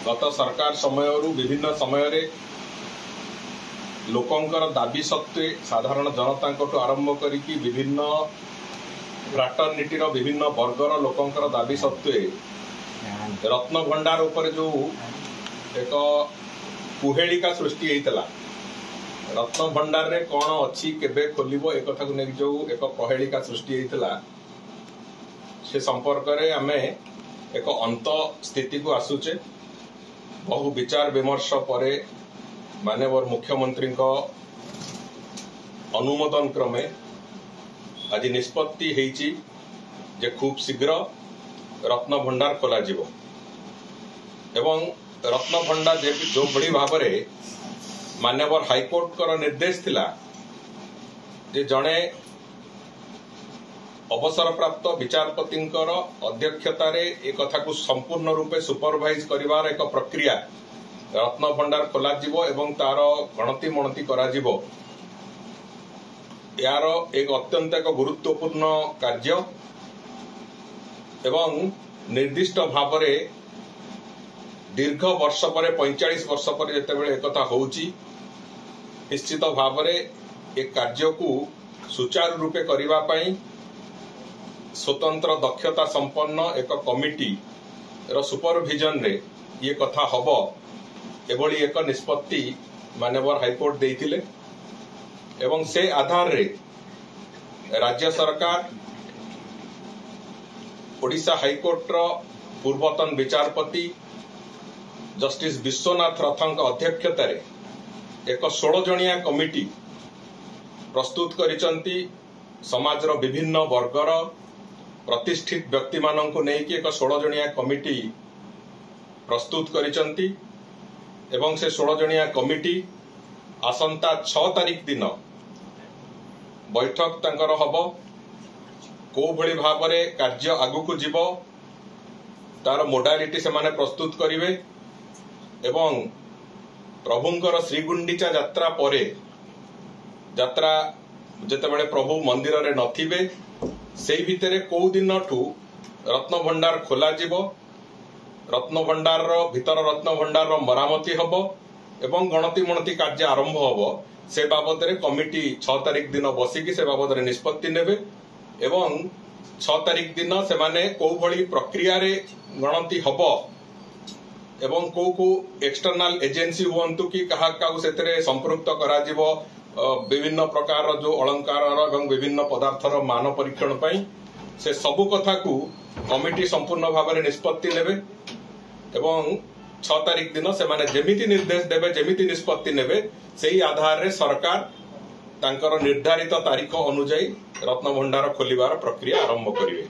गत सरकार समय विभिन्न समय लोकंकर दाबी सत्वे साधारण जनता आरंभ करिकी विभिन्न फ्राटर्निटीर विभिन्न वर्गर लोकंकर दाबी सत्वे रत्न भंडार उपर जो एक कुहेलिका सृष्टि होता रत्न भंडार रे कौन अच्छी केबे खोलिबो एक कथा को नेक जो एक कहेलिका सृष्टि होता से संपर्क रे आमे एक अंत स्थिति को आसुचे बहु विचार विमर्श परे माननीय मुख्यमंत्री अनुमोदन क्रमे आज निष्पत्ति हेची जे खूब शीघ्र रत्न भंडार खोला जिवो एवं रत्न भंडार जो बड़ी भाव में माननीय हाईकोर्ट कर निर्देश थिला जे जड़े अवसर प्राप्त विचारपति अध्यक्षतार एक कथा को संपूर्ण रूपे सुपरवाइज करिवार एक प्रक्रिया रत्न भंडार खोल एवं तार गणति मणति करा जिवो यार एक अत्यंत एक गुरुत्वपूर्ण कार्य एवं निर्दिष्ट भाव में दीर्घ वर्ष पर 45 वर्ष पर जितेबाला एक कथा होउची निश्चित भाव में एक कार्य को सुचारू रूपे करिवा पई स्वतंत्र दक्षता संपन्न एक कमिटी रो सुपरविजन रे ये कथा हबो एभली एक निष्पत्ति माननीय हाईकोर्ट देइतिले एवं से आधार रे राज्य सरकार ओडिशा हाईकोर्ट रो पूर्वतन विचारपति जस्टिस विश्वनाथ रथंक अध्यक्षतार एक 16 जणिया कमिटी प्रस्तुत करिसंती समाज रो विभिन्न वर्गर प्रतिष्ठित व्यक्ति माननकु नेकी एक 16 जणिया कमिटी प्रस्तुत करिसंती एवं से 16 जणिया कमिटी आसंता 6 तारीख दिन बैठक तांकर हबो को भली भाव में कार्य आगु को जीव तार मोडालिटी से माने प्रस्तुत करिवे एवं प्रभुंकर श्रीगुंडीचा यात्रा परे यात्रा जेतेबेले प्रभु मंदिर रे नथिबे सेई भितरे को दिन ठू रत्न भंडार खोला जीव रत्न भंडार रो भीतर रत्न भंडार रो मरामती हबो एवं गणति मणति कार्य आरंभ हबो से बाबद रे कमिटी 6 तारीख दिन बसिकी से बाबद रे निष्पत्ति नेबे एवं 6 तारीख दिन से माने को भली प्रक्रिया रे गणति हबो एवं को एक्सटर्नल एजेंसी हुंतु कि कहा से संपृक्त करा जिवो विभिन्न प्रकार जो अलंकार एवं विभिन्न पदार्थर मान परीक्षण पई से सबु कथा को कमिटी संपूर्ण भाव में निष्पत्ति नेबे एवं 6 तारीख दिन से माने जेमिति निर्देश देबे जेमिति निष्पत्ति नेबे सेही आधार रे सरकार तांकर निर्धारित तारीख अनुसार रत्न भंडार खोलिबार प्रक्रिया आरंभ करिवे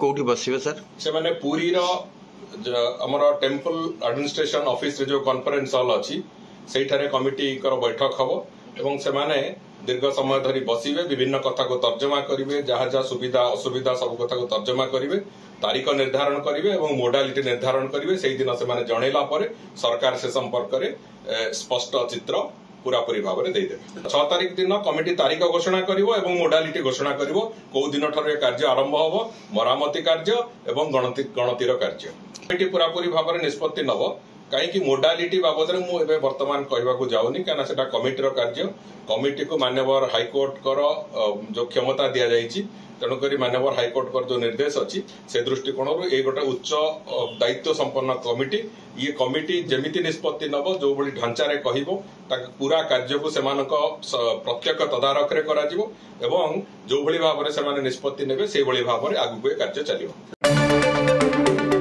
कोठी बसिबे सर से माने पूरी रो हमर टेम्पल एडमिनिस्ट्रेशन ऑफिस रे जो कॉन्फ्रेंस हॉल अछि सेठारे कमिटी कर बैठक हबो एवं से माने दीर्घ समय धरी बसिबे विभिन्न कथा को तर्जमा करिवे जहाँ जहाँ सुविधा असुविधा सब कथा को तर्जमा करिवे तारीख निर्धारण करिवे एवं मोडालिटी निर्धारण करिवे सेही दिन से माने जणैला परे सरकार से संपर्क रे स्पष्ट चित्र पूरापूरी भाव में देदेवे 6 तारीख दिन कमिटी तारीख घोषणा करिवो एवं मोडालिटी घोषणा करिवो को दिन ठारे कार्य आरंभ हबो मरामती कार्य एवं गणतिर कार्य कमिटी पूरापूरी भाव में निष्पत्ति नब कहीं मोडालिटी बाबद में मुझे वर्तमान कहवाक जाऊनी क्या सेटा कमिटीर कार्य कमिटी को माननीय हाईकोर्ट कर जो क्षमता दि जाइए तेणुक माननीय हाईकोर्ट कर जो निर्देश अच्छी से दृष्टिकोण ये गोटे उच्च दायित्व संपन्न कमिटी ये कमिटी जेमिति निष्पत्ति नब जो भली ढांचारे कहबो पूरा कार्य को प्रत्यक्ष तदारख रे करा जिवो एवं जो भली भाव में से निष्पत्ति नेबे से भली भाव में आगु कार्य चलिबो।